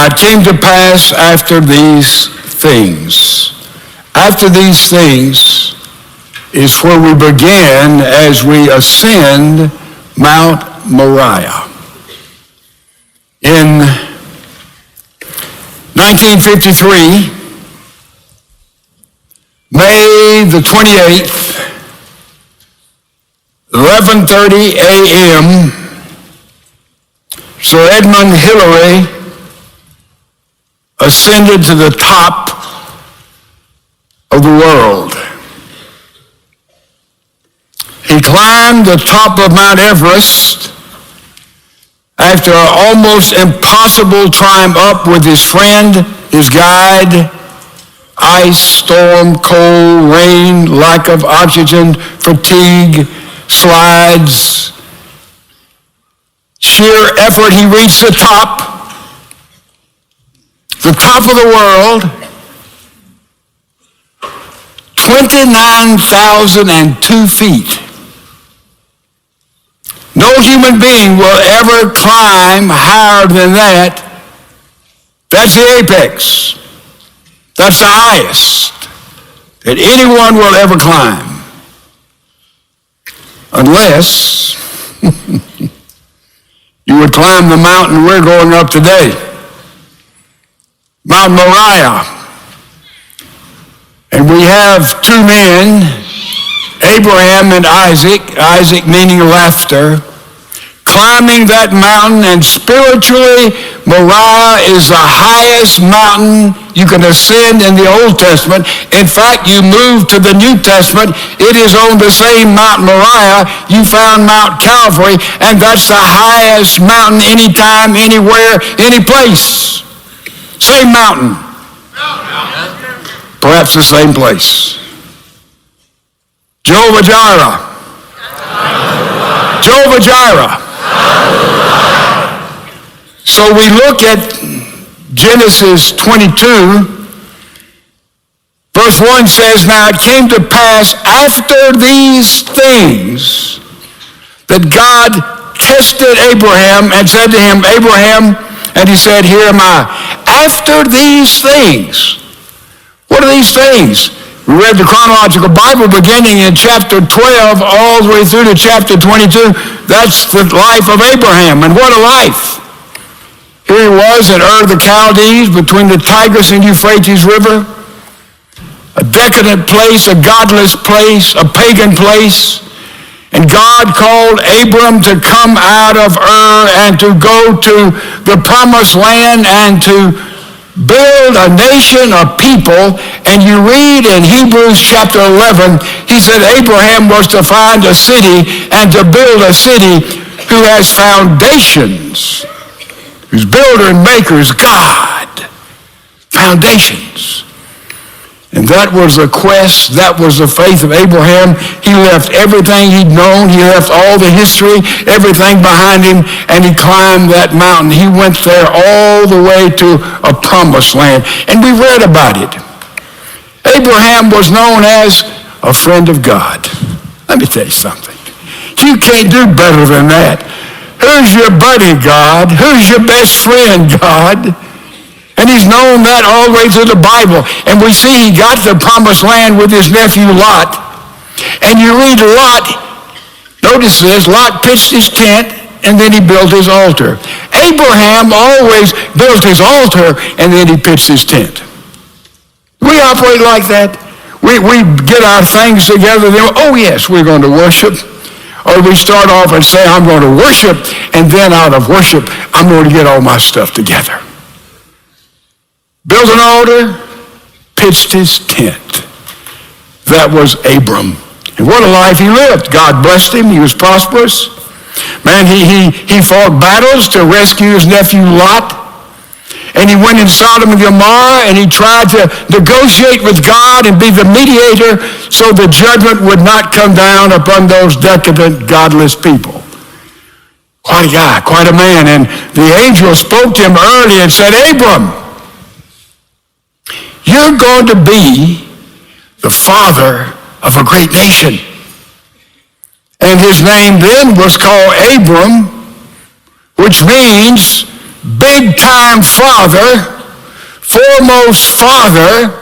Now it came to pass after these things. After these things is where we begin as we ascend Mount Moriah. In 1953, May the 28th, 11:30 a.m., Sir Edmund Hillary ascended to the top of the world. He climbed the top of Mount Everest after an almost impossible climb up with his friend, his guide. Ice, storm, cold, rain, lack of oxygen, fatigue, slides, sheer effort. He reached the top of the world, 29,002 feet. No human being will ever climb higher than that. That's the apex. That's the highest that anyone will ever climb. Unless you would climb the mountain we're going up today, Mount Moriah. And we have two men, Abraham and Isaac meaning laughter, climbing that mountain, and spiritually, Moriah is the highest mountain you can ascend in the Old Testament. In fact, you move to the New Testament, it is on the same Mount Moriah you found Mount Calvary, and that's the highest mountain anytime, anywhere, any place. Same mountain. Perhaps the same place. Jehovah Jireh. Jehovah Jireh. So we look at Genesis 22, verse 1 says, "Now it came to pass after these things that God tested Abraham and said to him, Abraham, and he said, Here am I. After these things." What are these things? We read the chronological Bible beginning in chapter 12 all the way through to chapter 22. That's the life of Abraham, and what a life. Here he was at Ur the Chaldees, between the Tigris and Euphrates River, a decadent place, a godless place, a pagan place. And God called Abram to come out of Ur and to go to the promised land and to build a nation of people. And you read in Hebrews chapter 11, he said Abraham was to find a city and to build a city who has foundations, whose builder and maker is God. Foundations. And that was the quest, that was the faith of Abraham. He left everything he'd known, he left all the history, everything behind him, and he climbed that mountain. He went there all the way to a promised land. And we read about it. Abraham was known as a friend of God. Let me tell you something. You can't do better than that. Who's your buddy, God? Who's your best friend, God? And he's known that all the way through the Bible. And we see he got to the promised land with his nephew Lot. And you read Lot, notice this, Lot pitched his tent and then he built his altar. Abraham always built his altar and then he pitched his tent. We operate like that. We get our things together, then, oh yes, we're going to worship. Or we start off and say, I'm going to worship, and then out of worship, I'm going to get all my stuff together. Built an altar, pitched his tent. That was Abram. And what a life he lived. God blessed him. He was prosperous. Man, he fought battles to rescue his nephew Lot. And he went in Sodom and Gomorrah, and he tried to negotiate with God and be the mediator so the judgment would not come down upon those decadent, godless people. Quite a guy, quite a man. And the angel spoke to him early and said, Abram, you're going to be the father of a great nation. And his name then was called Abram, which means big-time father, foremost father,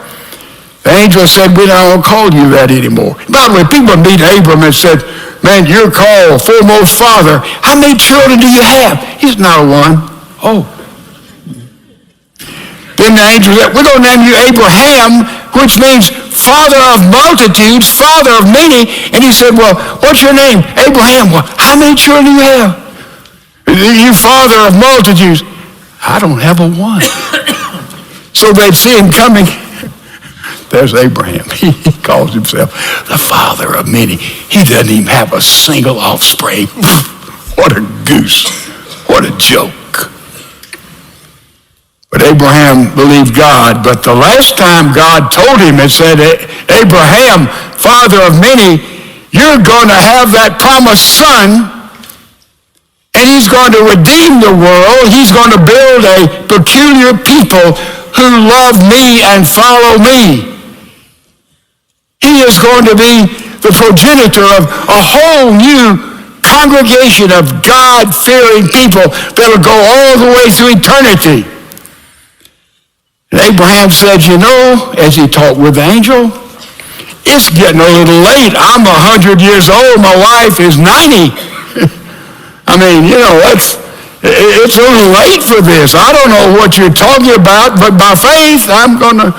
the angel said, we don't call you that anymore. By the way, people meet Abram and said, man, you're called foremost father. How many children do you have? He's not one. Oh. Then the angel said, we're going to name you Abraham, which means father of multitudes, father of many. And he said, well, what's your name? Abraham. Well, how many children do you have? You father of multitudes. I don't have a one. So they'd see him coming. There's Abraham. He calls himself the father of many. He doesn't even have a single offspring. What a goose. What a joke. But Abraham believed God. But the last time God told him, it said, Abraham, father of many, you're going to have that promised son, and he's going to redeem the world. He's going to build a peculiar people who love me and follow me. He is going to be the progenitor of a whole new congregation of God-fearing people that will go all the way through eternity. And Abraham said, you know, as he talked with the angel, it's getting a little late. I'm 100 years old. My wife is 90. I mean, you know, it's a little late for this. I don't know what you're talking about, but by faith, I'm going to,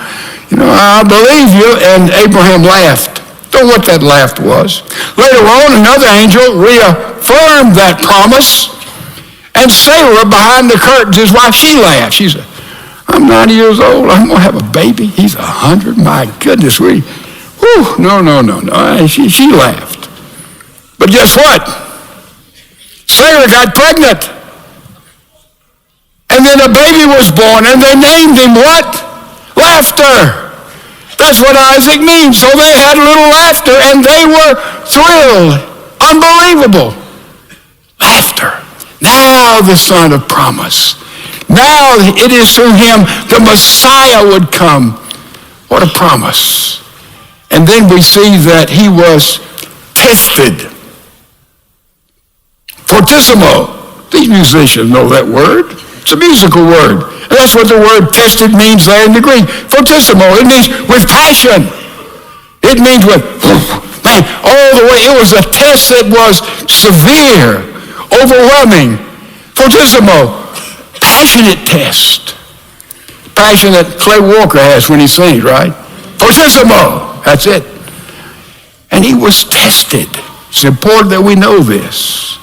I believe you. And Abraham laughed. Don't know what that laugh was. Later on, another angel reaffirmed that promise. And Sarah, behind the curtains, his wife, she laughed. She said, I'm 90 years old. I'm going to have a baby. He's 100. My goodness, no. She laughed. But guess what? Sarah got pregnant. And then a baby was born, and they named him what? Laughter. That's what Isaac means. So they had a little laughter, and they were thrilled. Unbelievable. Laughter. Now the son of promise. Now it is through him the Messiah would come. What a promise. And then we see that he was tested. Fortissimo. These musicians know that word. It's a musical word. And that's what the word tested means there in the Greek. Fortissimo. It means with passion. It means with, man, all the way. It was a test that was severe, overwhelming. Fortissimo. Passionate test. Passion that Clay Walker has when he sings, right? Fortissimo. That's it. And he was tested. It's important that we know this.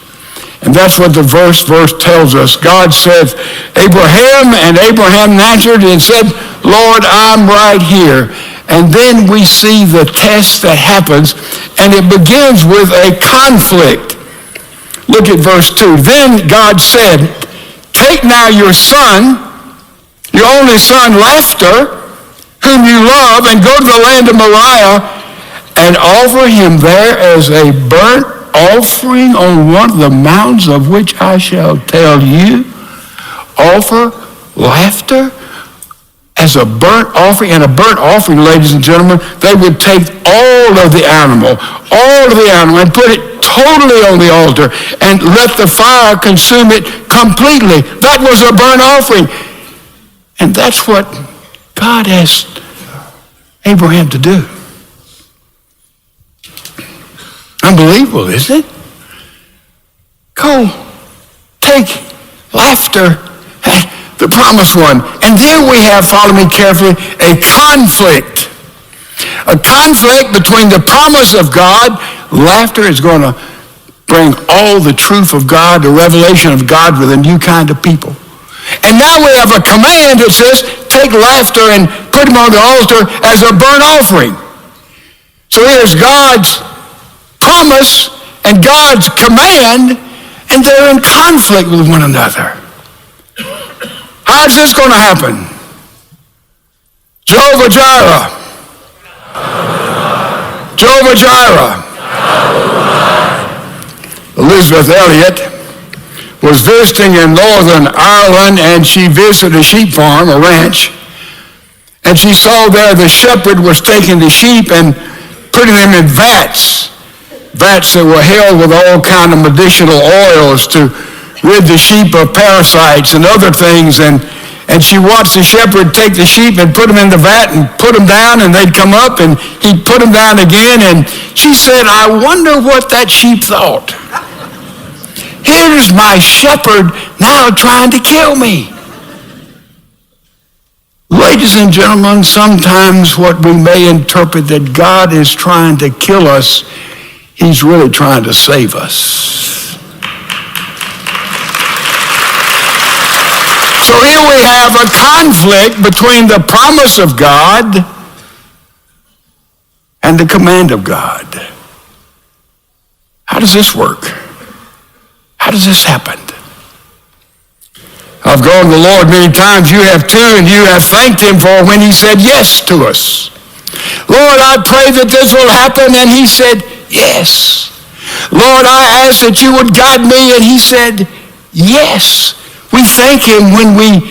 And that's what the verse tells us. God said, Abraham, and Abraham answered and said, Lord, I'm right here. And then we see the test that happens, and it begins with a conflict. Look at verse 2. Then God said, take now your son, your only son, Laughter, whom you love, and go to the land of Moriah, and offer him there as a burnt offering on one of the mountains of which I shall tell you. Offer Laughter as a burnt offering. And a burnt offering, ladies and gentlemen, they would take all of the animal, and put it totally on the altar and let the fire consume it completely. That was a burnt offering. And that's what God asked Abraham to do. Unbelievable, isn't it? Go, take Laughter, the promised one. And there we have, follow me carefully, a conflict. A conflict between the promise of God. Laughter is going to bring all the truth of God, the revelation of God with a new kind of people. And now we have a command that says, take Laughter and put him on the altar as a burnt offering. So here's God's promise and God's command, and they're in conflict with one another. How's this going to happen? Jehovah Jireh. Jehovah Jireh. Elizabeth Elliot was visiting in Northern Ireland, and she visited a sheep farm, a ranch, and she saw there the shepherd was taking the sheep and putting them in vats that were held with all kind of medicinal oils to rid the sheep of parasites and other things, and she watched the shepherd take the sheep and put them in the vat and put them down, and they'd come up, and he'd put them down again, and she said, I wonder what that sheep thought. Here's my shepherd now trying to kill me. Ladies and gentlemen, sometimes what we may interpret that God is trying to kill us, he's really trying to save us. So here we have a conflict between the promise of God and the command of God. How does this work? How does this happen? I've gone to the Lord many times. You have too, and you have thanked him for when he said yes to us. Lord, I pray that this will happen, and he said yes. Lord, I ask that you would guide me, and he said yes. We thank him when we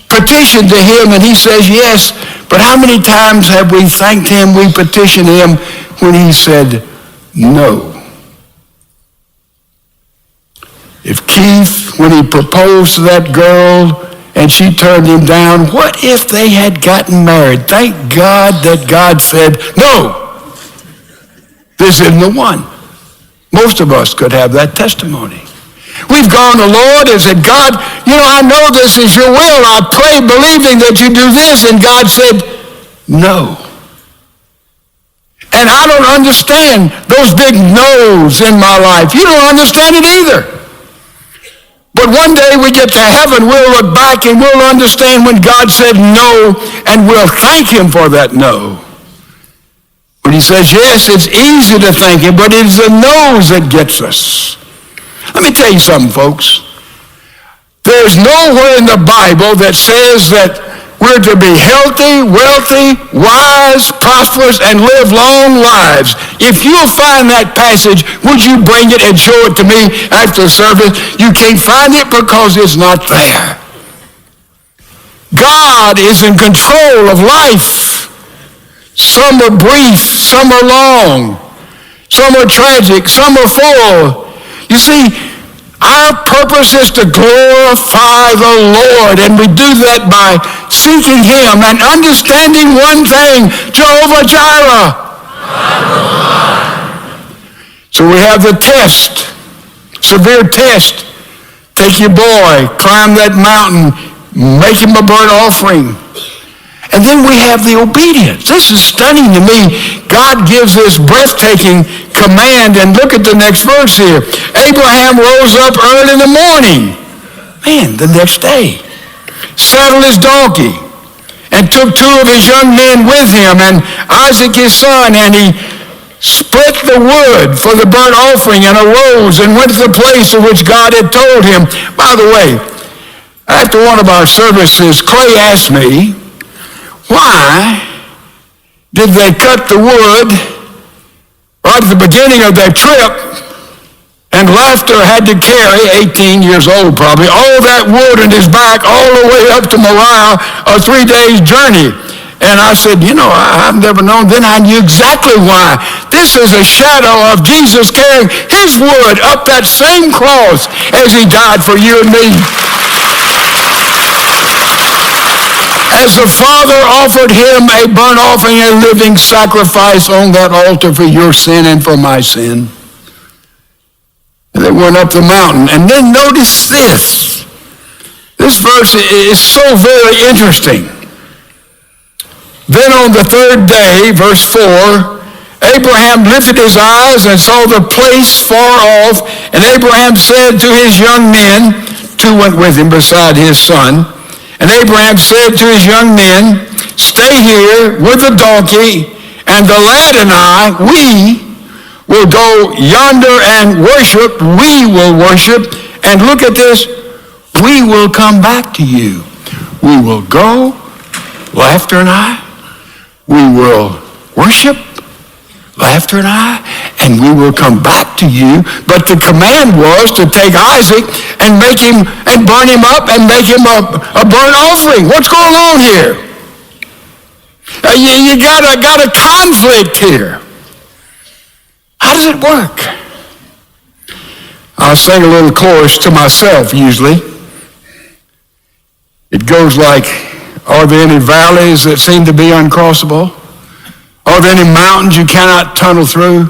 petition to him, and he says yes. But how many times have we thanked him, we petitioned him, when he said no? If Keith, when he proposed to that girl and she turned him down, what if they had gotten married? Thank God that God said, no, this isn't the one. Most of us could have that testimony. We've gone to the Lord and said, God, I know this is your will. I pray believing that you do this. And God said, no. And I don't understand those big no's in my life. You don't understand it either. But one day we get to heaven, we'll look back and we'll understand when God said no, and we'll thank him for that no. When he says yes, it's easy to thank him, but it's the no's that gets us. Let me tell you something, folks. There's nowhere in the Bible that says that we're to be healthy, wealthy, wise, prosperous, and live long lives. If you'll find that passage, would you bring it and show it to me after the service? You can't find it because it's not there. God is in control of life. Some are brief, some are long, some are tragic, some are full. You see, our purpose is to glorify the Lord, and we do that by seeking him and understanding one thing, Jehovah Jireh. So we have the test, severe test. Take your boy, climb that mountain, make him a burnt offering. And then we have the obedience. This is stunning to me. God gives this breathtaking command, and look at the next verse here. Abraham rose up early in the morning, the next day, saddled his donkey, and took two of his young men with him, and Isaac his son, and he split the wood for the burnt offering, and arose and went to the place of which God had told him. By the way, after one of our services, Clay asked me, why did they cut the wood right at the beginning of their trip, and Laughter had to carry, 18 years old probably, all that wood in his back all the way up to Moriah, a 3 days journey? And I said, I've never known. Then I knew exactly why. This is a shadow of Jesus carrying his wood up that same cross as he died for you and me. As the Father offered him a burnt offering, a living sacrifice on that altar for your sin and for my sin. And they went up the mountain. And then notice this. This verse is so very interesting. Then on the third day, verse 4, Abraham lifted his eyes and saw the place far off. And Abraham said to his young men, two went with him beside his son, and Abraham said to his young men, stay here with the donkey, and the lad and I, we will go yonder and worship. We will worship. And look at this. We will come back to you. We will go, Laughter and I. We will worship, Laughter and I, and we will come back to you. But the command was to take Isaac and make him, and burn him up and make him a burnt offering. What's going on here? You got a conflict here. How does it work? I'll sing a little chorus to myself usually. It goes like, are there any valleys that seem to be uncrossable? Are there any mountains you cannot tunnel through?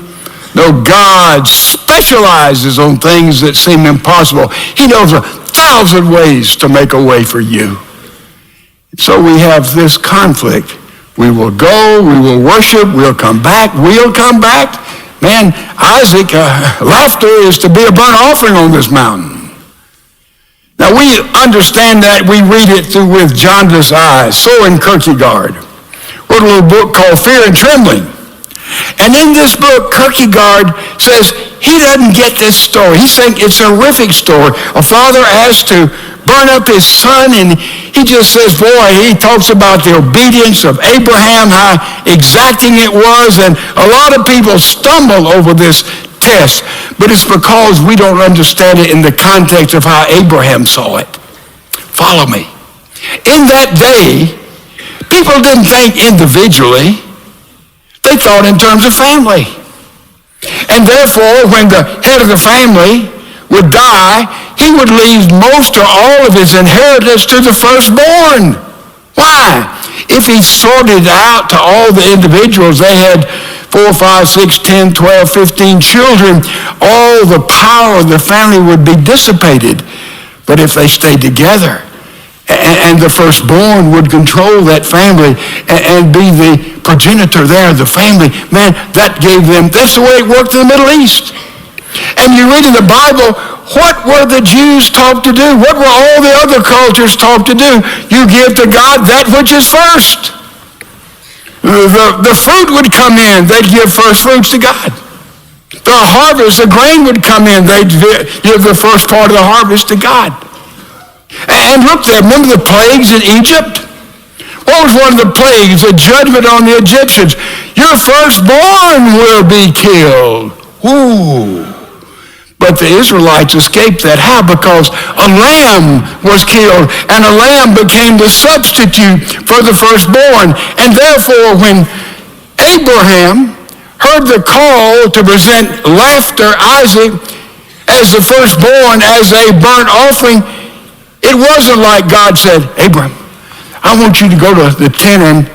No, God specializes on things that seem impossible. He knows 1,000 ways to make a way for you. So we have this conflict. We will go, we will worship, we'll come back. Man, Isaac, laughter is to be a burnt offering on this mountain. Now we understand that, we read it through with jaundiced eyes. Soren Kierkegaard wrote a little book called Fear and Trembling. And in this book, Kierkegaard says he doesn't get this story. He's saying it's a horrific story. A father asked to burn up his son, and he just says, boy, he talks about the obedience of Abraham, how exacting it was, and a lot of people stumble over this test, but it's because we don't understand it in the context of how Abraham saw it. Follow me. In that day, people didn't think individually. They thought in terms of family. And therefore, when the head of the family would die, he would leave most or all of his inheritance to the firstborn. Why? If he sorted out to all the individuals, they had 4, 5, 6, 10, 12, 15 children, all the power of the family would be dissipated. But if they stayed together, and the firstborn would control that family and be the progenitor there of the family, man, that gave them, that's the way it worked in the Middle East. And you read in the Bible, what were the Jews taught to do? What were all the other cultures taught to do? You give to God that which is first. The fruit would come in, they'd give first fruits to God. The harvest, the grain would come in, they'd give the first part of the harvest to God. And look there, remember the plagues in Egypt? What was one of the plagues? The judgment on the Egyptians. Your firstborn will be killed. Ooh. But the Israelites escaped that. How? Because a lamb was killed, and a lamb became the substitute for the firstborn. And therefore, when Abraham heard the call to present laughter, Isaac, as the firstborn, as a burnt offering, it wasn't like God said, Abraham, I want you to go to the tent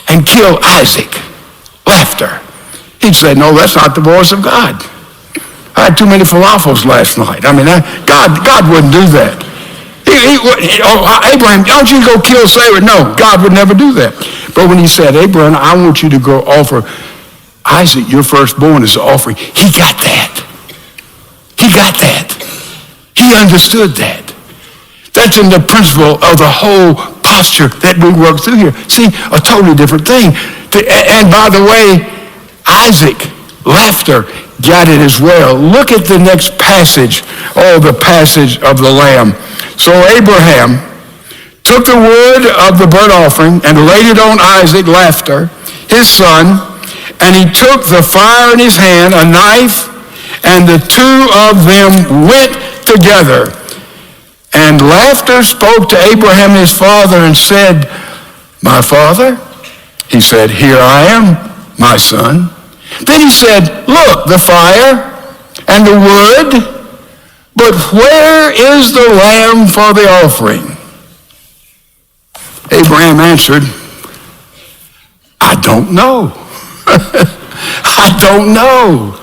and kill Isaac. Laughter. He'd say, no, that's not the voice of God. I had too many falafels last night. I mean, God wouldn't do that. Abraham, I want you to go kill Sarah. No, God would never do that. But when he said, Abraham, I want you to go offer Isaac, your firstborn, as an offering, he got that. He got that. He understood that. That's in the principle of the whole posture that we work through here. See, a totally different thing. And by the way, Isaac, laughter, got it as well. Look at the next passage, the passage of the Lamb. So Abraham took the wood of the burnt offering and laid it on Isaac, laughter, his son, and he took the fire in his hand, a knife, and the two of them went together. And laughter spoke to Abraham his father and said, my father? He said, here I am, my son. Then he said, look, the fire and the wood, but where is the lamb for the offering? Abraham answered, I don't know. I don't know.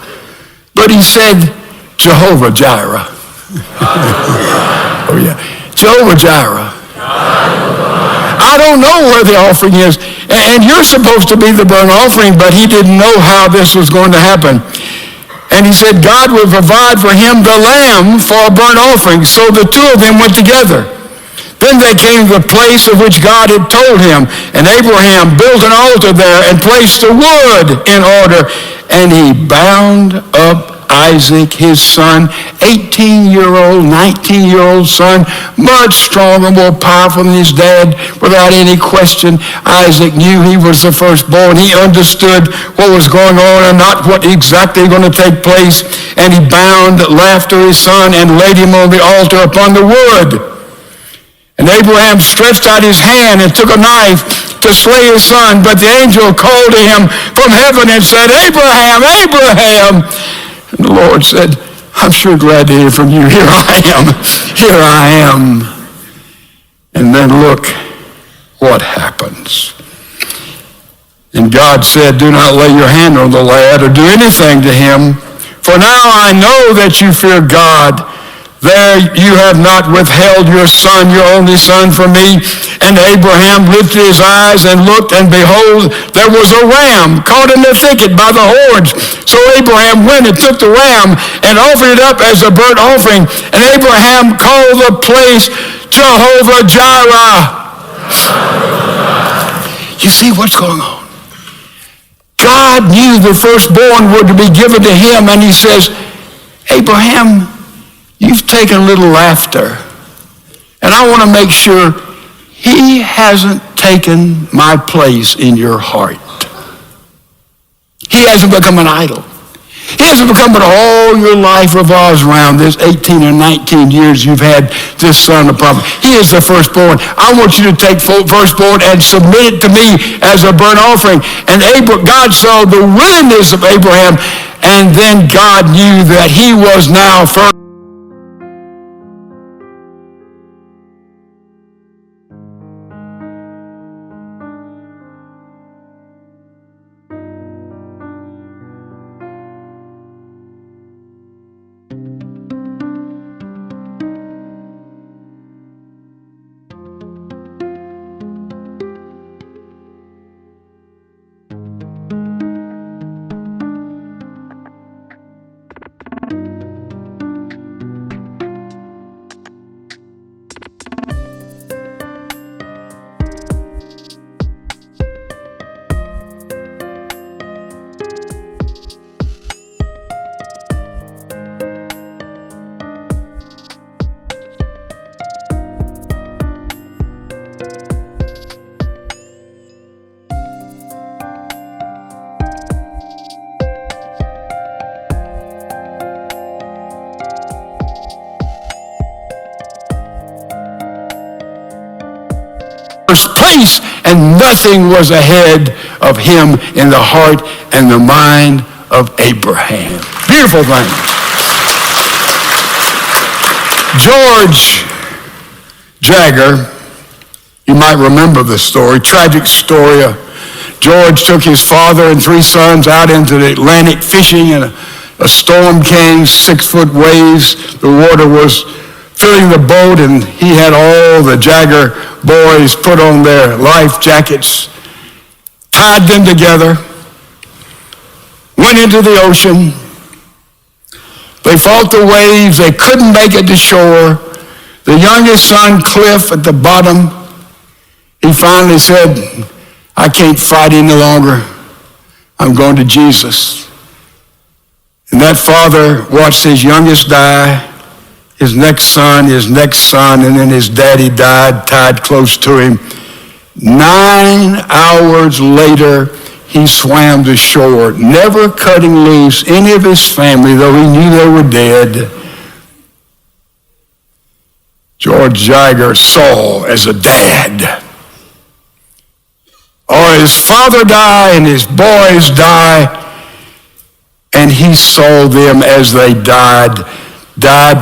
But he said, Jehovah Jireh. Oh yeah, Jehovah Jireh. I don't know where the offering is. And you're supposed to be the burnt offering, but he didn't know how this was going to happen. And he said God would provide for him the lamb for a burnt offering. So the two of them went together. Then they came to the place of which God had told him. And Abraham built an altar there and placed the wood in order. And he bound up Isaac, his son, 18-year-old, 19-year-old son, much stronger, more powerful than his dad, without any question. Isaac knew he was the firstborn. He understood what was going on and not what exactly going to take place. And he bound laughter, his son, and laid him on the altar upon the wood. And Abraham stretched out his hand and took a knife to slay his son. But the angel called to him from heaven and said, Abraham, Abraham. And the Lord said, I'm sure glad to hear from you. Here I am. Here I am. And then look what happens. And God said, do not lay your hand on the lad or do anything to him. For now I know that you fear God. There you have not withheld your son, your only son, from me. And Abraham lifted his eyes and looked, and behold, there was a ram caught in the thicket by the horns. So Abraham went and took the ram and offered it up as a burnt offering. And Abraham called the place Jehovah-Jireh. You see what's going on? God knew the firstborn were to be given to him, and he says, Abraham, you've taken a little laughter, and I want to make sure he hasn't taken my place in your heart. He hasn't become an idol. He hasn't become what all your life revolves around. This 18 or 19 years you've had this son of prophet. He is the firstborn. I want you to take firstborn and submit it to me as a burnt offering. And God saw the willingness of Abraham, and then God knew that he was now first. Place, and nothing was ahead of him in the heart and the mind of Abraham. Beautiful thing. George Jagger, you might remember the story, tragic story. George took his father and 3 sons out into the Atlantic fishing, and a storm came, 6-foot waves. The water was filling the boat, and he had all the Jagger boys put on their life jackets, tied them together, went into the ocean. They fought the waves. They couldn't make it to shore. The youngest son, Cliff, at the bottom, he finally said, I can't fight any longer. I'm going to Jesus. And that father watched his youngest die, his next son, and then his daddy died, tied close to him. 9 hours later, he swam to shore, never cutting loose any of his family, though he knew they were dead. George Jagger saw as a dad. Or his father die and his boys die, and he saw them as they died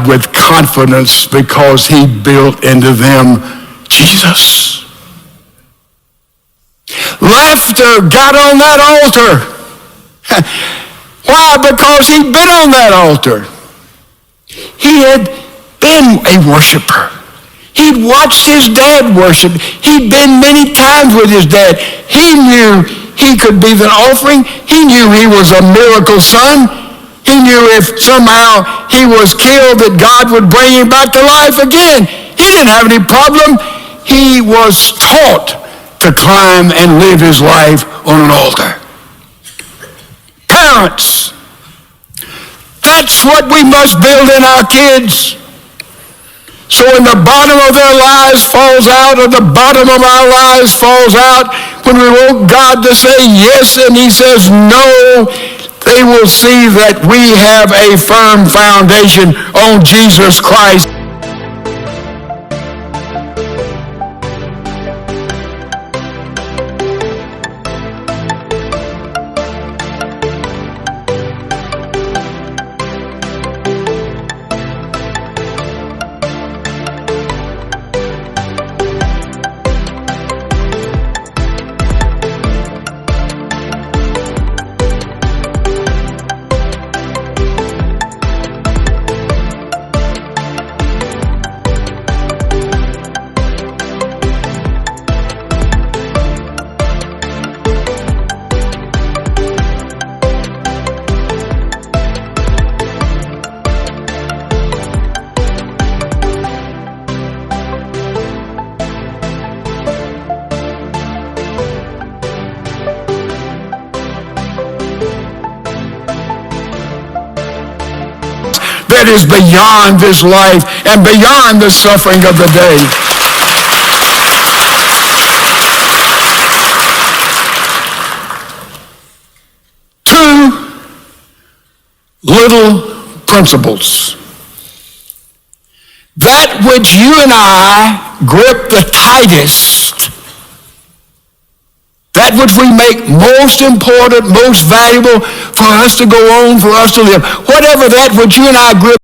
with confidence because he built into them Jesus. Laughter got on that altar. Why? Because he'd been on that altar. He had been a worshiper. He'd watched his dad worship. He'd been many times with his dad. He knew he could be the offering. He knew he was a miracle son. He knew if somehow he was killed that God would bring him back to life again. He didn't have any problem. He was taught to climb and live his life on an altar. Parents, that's what we must build in our kids. So when the bottom of their lives falls out, or the bottom of our lives falls out, when we want God to say yes and he says no, they will see that we have a firm foundation on Jesus Christ. that is beyond this life and beyond the suffering of the day. Two little principles. That which you and I grip the tightest, that which we make most important, most valuable for us to go on, for us to live, whatever that which you and I grip